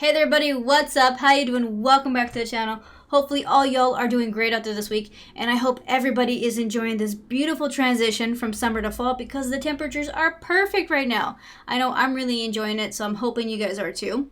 Hey there, buddy. What's up? How you doing? Welcome back to the channel. Hopefully all y'all are doing great out there this week, and I hope everybody is enjoying this beautiful transition from summer to fall because the temperatures are perfect right now. I know I'm really enjoying it, so I'm hoping you guys are too.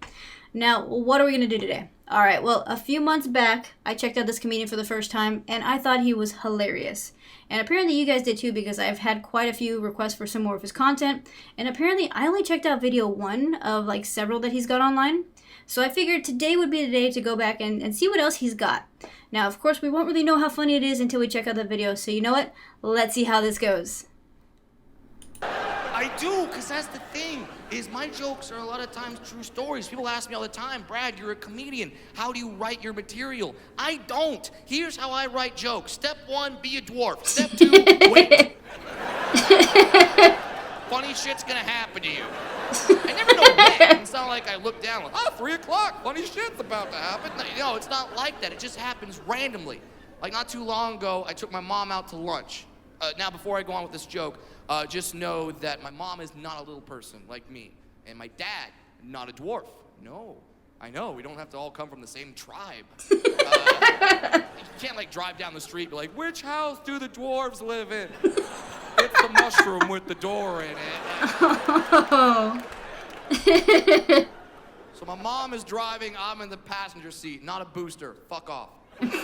Now, what are we going to do today? Alright, well, a few months back, I checked out this comedian for the first time, and I thought he was hilarious. And apparently you guys did too, because I've had quite a few requests for some more of his content, and apparently I only checked out video 1 of like several that he's got online. So I figured today would be the day to go back and see what else he's got. Now, of course, we won't really know how funny it is until we check out the video, so you know what? Let's see how this goes. I do, because that's the thing, is my jokes are a lot of times true stories. People ask me all the time, Brad, you're a comedian. How do you write your material? I don't. Here's how I write jokes. Step 1, be a dwarf. Step 2, wait. Funny shit's gonna happen to you. I never know when. It's not like I look down like, 3 o'clock, funny shit's about to happen. No, it's not like that. It just happens randomly. Like not too long ago, I took my mom out to lunch. Now, before I go on with this joke, just know that my mom is not a little person like me. And my dad, not a dwarf. No, I know, we don't have to all come from the same tribe. You can't like drive down the street and be like, which house do the dwarves live in? It's the mushroom with the door in it. So my mom is driving, I'm in the passenger seat, not a booster, fuck off. I'm in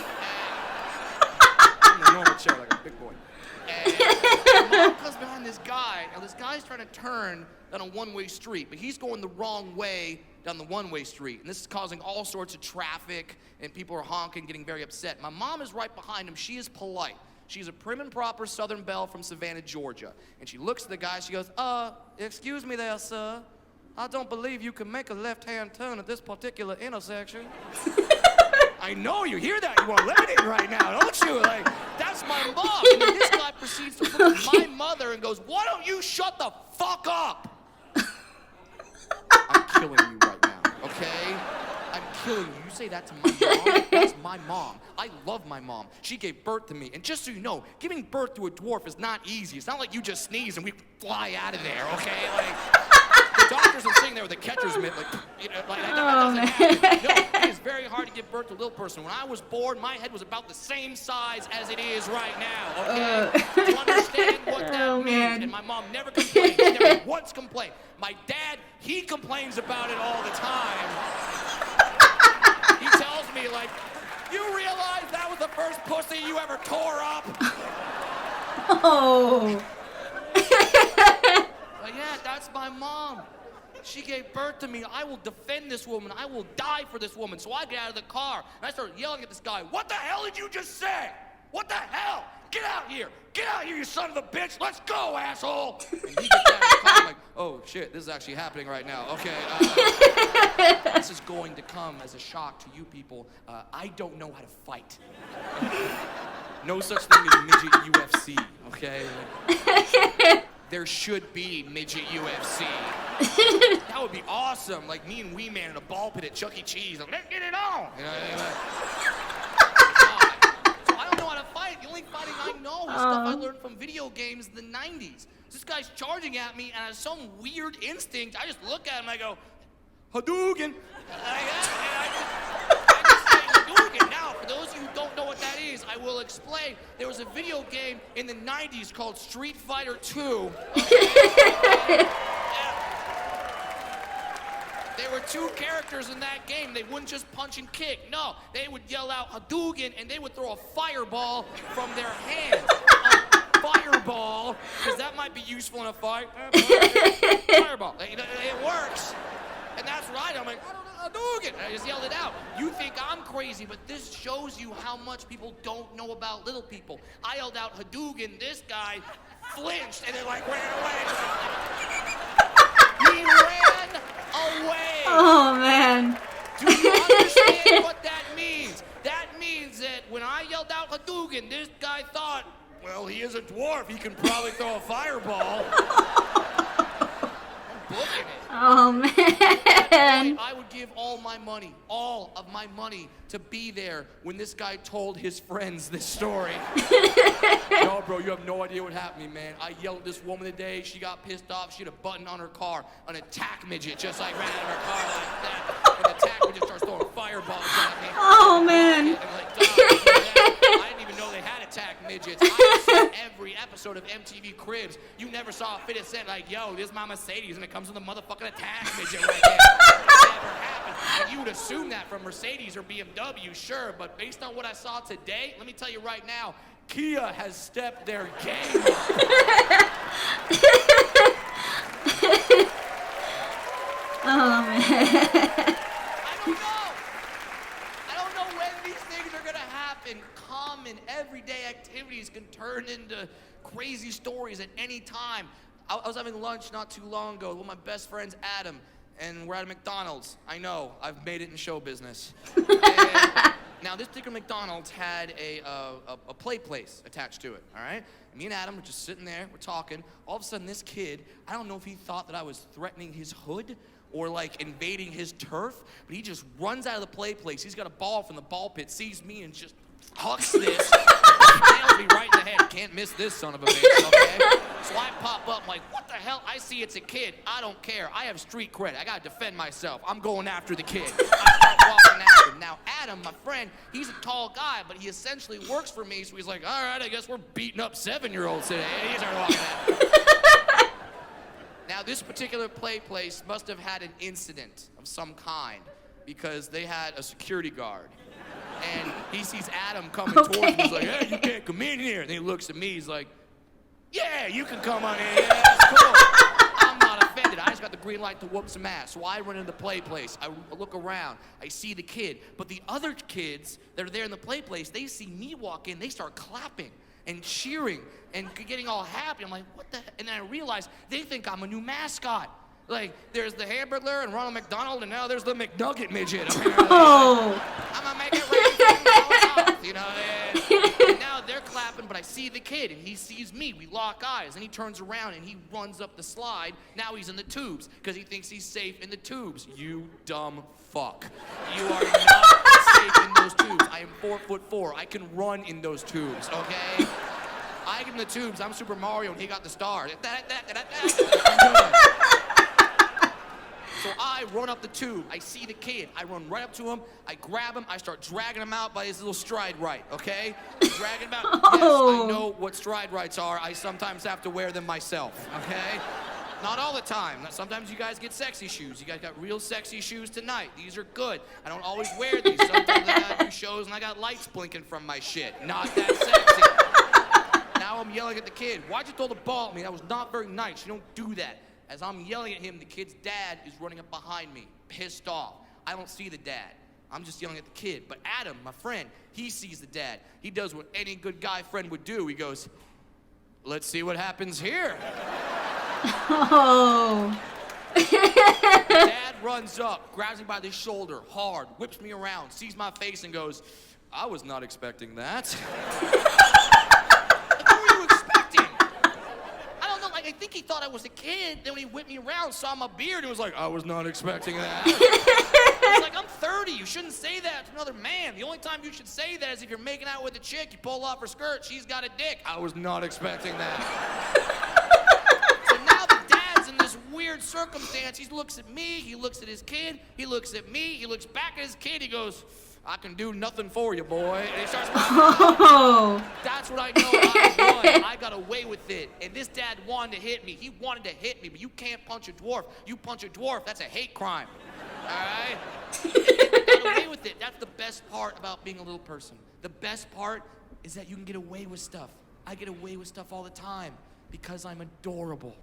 the normal chair like a big boy. And my mom comes behind this guy, and this guy's trying to turn down a one-way street, but he's going the wrong way down the one-way street. And this is causing all sorts of traffic, and people are honking, getting very upset. My mom is right behind him. She is polite. She's a prim and proper Southern belle from Savannah, Georgia. And she looks at the guy, she goes, excuse me there, sir. I don't believe you can make a left-hand turn at this particular intersection. I know, you hear that, you want lemonade right now, don't you? Like, that's my mom. And then this guy proceeds to look at my mother and goes, why don't you shut the fuck up? I'm killing you right now, okay? I'm killing you. You say that to my mom? That's my mom. I love my mom. She gave birth to me. And just so you know, giving birth to a dwarf is not easy. It's not like you just sneeze and we fly out of there, okay? Like, the doctors are sitting there with a catcher's mitt, like, you know, like that doesn't happen. No, it is very hard to give birth to a little person. When I was born, my head was about the same size as it is right now, okay? Do you understand what that means? Man. And my mom never complained. She never once complained. My dad, he complains about it all the time. He tells me, like, you realize that was the first pussy you ever tore up? Oh. But yeah, that's my mom. She gave birth to me. I will defend this woman. I will die for this woman. So I get out of the car, and I start yelling at this guy, what the hell did you just say? What the hell? Get out here. Get out here, you son of a bitch. Let's go, asshole. And he gets out of the car, I'm like, oh, shit, this is actually happening right now. Okay, this is going to come as a shock to you people. I don't know how to fight. No such thing as midget UFC, okay? There should be midget UFC. That would be awesome. Like me and Wee Man in a ball pit at Chuck E. Cheese. Like, let's get it on. You know what I mean? So I don't know how to fight. The only fighting I know is stuff I learned from video games in the 90s. This guy's charging at me, and as some weird instinct, I just look at him and I go, Hadouken. And I just say Hadouken. Now, for those of you who don't know what that is, I will explain. There was a video game in the 90s called Street Fighter 2. There were 2 characters in that game. They wouldn't just punch and kick. No, they would yell out Hadouken, and they would throw a fireball from their hands. A fireball, because that might be useful in a fight. Fireball. It works. And that's right. I'm like, I don't know, Hadouken. I just yelled it out. You think I'm crazy, but this shows you how much people don't know about little people. I yelled out Hadouken. This guy flinched and then like ran away. He ran away. Oh, man. Do you understand what that means? That means that when I yelled out Hadouken, this guy thought, well, he is a dwarf. He can probably throw a fireball. I'm booking it. Oh, man. I would give all of my money, to be there when this guy told his friends this story. No, bro, you have no idea what happened to me, man. I yelled at this woman today. She got pissed off. She had a button on her car. An attack midget just like ran out of her car like that. An attack episode of MTV Cribs, you never saw a 50 Cent like, yo, this is my Mercedes, and it comes with a motherfucking attack midget right there. It never happened. And you would assume that from Mercedes or BMW, sure, but based on what I saw today, let me tell you right now, Kia has stepped their game up. Oh, man. I don't know when these things are gonna happen. Common, everyday activities can turn into crazy stories at any time. I was having lunch not too long ago with my best friends, Adam, and we're at a McDonald's. I know, I've made it in show business. Now, this particular McDonald's had a play place attached to it, all right? Me and Adam were just sitting there, we're talking. All of a sudden, this kid, I don't know if he thought that I was threatening his hood or like invading his turf, but he just runs out of the play place. He's got a ball from the ball pit, sees me, and just hucks this, nails me right in the head. Can't miss this son of a bitch, okay? So I pop up like, what the hell? I see it's a kid. I don't care. I have street cred. I gotta defend myself. I'm going after the kid. I start walking after him. Now, Adam, my friend, he's a tall guy, but he essentially works for me, so he's like, all right, I guess we're beating up 7-year-olds today. And he started walking after him. Now, this particular play place must have had an incident of some kind because they had a security guard. And he sees Adam coming towards him. He's like, hey, you can't come in here. And he looks at me. He's like, yeah, you can come on in. Yeah, that's cool. I'm not offended. I just got the green light to whoop some ass. So I run into the play place. I look around. I see the kid. But the other kids that are there in the play place, they see me walk in. They start clapping and cheering and getting all happy. I'm like, what the heck? And then I realize they think I'm a new mascot. Like, there's the Hamburglar and Ronald McDonald, and now there's the McNugget midget. Oh. I'm gonna make it rain, you know. And now they're clapping, but I see the kid, and he sees me. We lock eyes, and he turns around, and he runs up the slide. Now he's in the tubes, because he thinks he's safe in the tubes. You dumb fuck. You are not safe in those tubes. I am 4'4". I can run in those tubes, okay? I get in the tubes. I'm Super Mario, and he got the star. So I run up the tube, I see the kid, I run right up to him, I grab him, I start dragging him out by his little stride right, okay? Dragging him out. Yes, I know what stride rights are. I sometimes have to wear them myself, okay? Not all the time. Sometimes you guys get sexy shoes. You guys got real sexy shoes tonight. These are good. I don't always wear these. Sometimes I gotta do shows and I got lights blinking from my shit. Not that sexy. Now I'm yelling at the kid, why'd you throw the ball at me? That was not very nice. You don't do that. As I'm yelling at him, the kid's dad is running up behind me, pissed off. I don't see the dad. I'm just yelling at the kid. But Adam, my friend, he sees the dad. He does what any good guy friend would do. He goes, let's see what happens here. Oh. Dad runs up, grabs me by the shoulder, hard, whips me around, sees my face and goes, I was not expecting that. I think he thought I was a kid. Then when he whipped me around, saw my beard, and was like, I was not expecting that. I was like, I'm 30. You shouldn't say that to another man. The only time you should say that is if you're making out with a chick, you pull off her skirt, she's got a dick. I was not expecting that. So now the dad's in this weird circumstance. He looks at me, he looks at his kid, he looks at me, he looks back at his kid, he goes, I can do nothing for you, boy. And he starts Oh. That's what I know I won. I got away with it. And this dad wanted to hit me. He wanted to hit me, but you can't punch a dwarf. You punch a dwarf, that's a hate crime. All right? I got away with it. That's the best part about being a little person. The best part is that you can get away with stuff. I get away with stuff all the time because I'm adorable.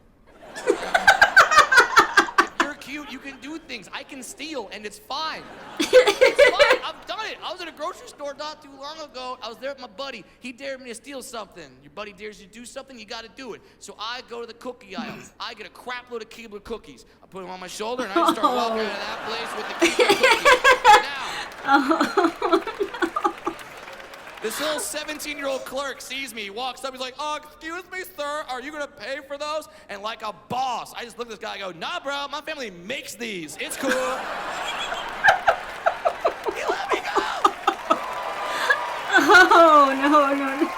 Cute, you can do things. I can steal, and it's fine. It's fine. I've done it. I was at a grocery store not too long ago. I was there with my buddy. He dared me to steal something. Your buddy dares you to do something, you got to do it. So I go to the cookie aisle. I get a crap load of Keebler cookies. I put them on my shoulder, and I just start walking out of that place with the Keebler cookies. Now, this little 17-year-old clerk sees me. He walks up. He's like, oh, excuse me, sir. Are you going to pay for those? And like a boss, I just look at this guy and go, nah, bro. My family makes these. It's cool. He let me go. Oh, no.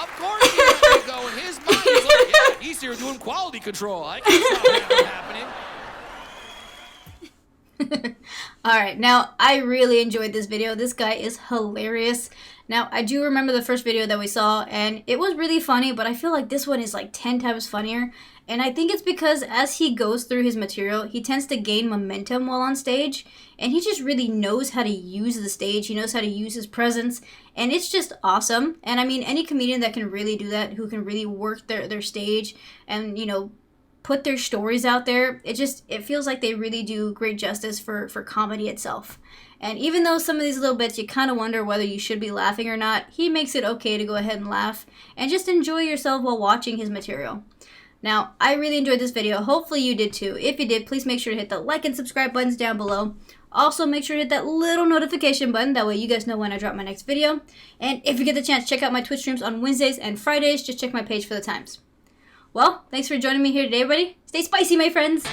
Of course he let me go. In his mind, he's like, yeah, he's here doing quality control. I can't stop that from happening. Alright, now I really enjoyed this video. This guy is hilarious. Now, I do remember the first video that we saw, and it was really funny, but I feel like this one is like 10 times funnier. And I think it's because as he goes through his material, he tends to gain momentum while on stage, and he just really knows how to use the stage. He knows how to use his presence, and it's just awesome. And I mean, any comedian that can really do that, who can really work their stage and, you know, put their stories out there, it feels like they really do great justice for comedy itself. And even though some of these little bits you kind of wonder whether you should be laughing or not, he makes it okay to go ahead and laugh and just enjoy yourself while watching his material. Now, I really enjoyed this video. Hopefully you did too. If you did, please make sure to hit the like and subscribe buttons down below. Also, make sure to hit that little notification button. That way you guys know when I drop my next video. And if you get the chance, check out my Twitch streams on Wednesdays and Fridays. Just check my page for the times. Well, thanks for joining me here today, everybody. Stay spicy, my friends.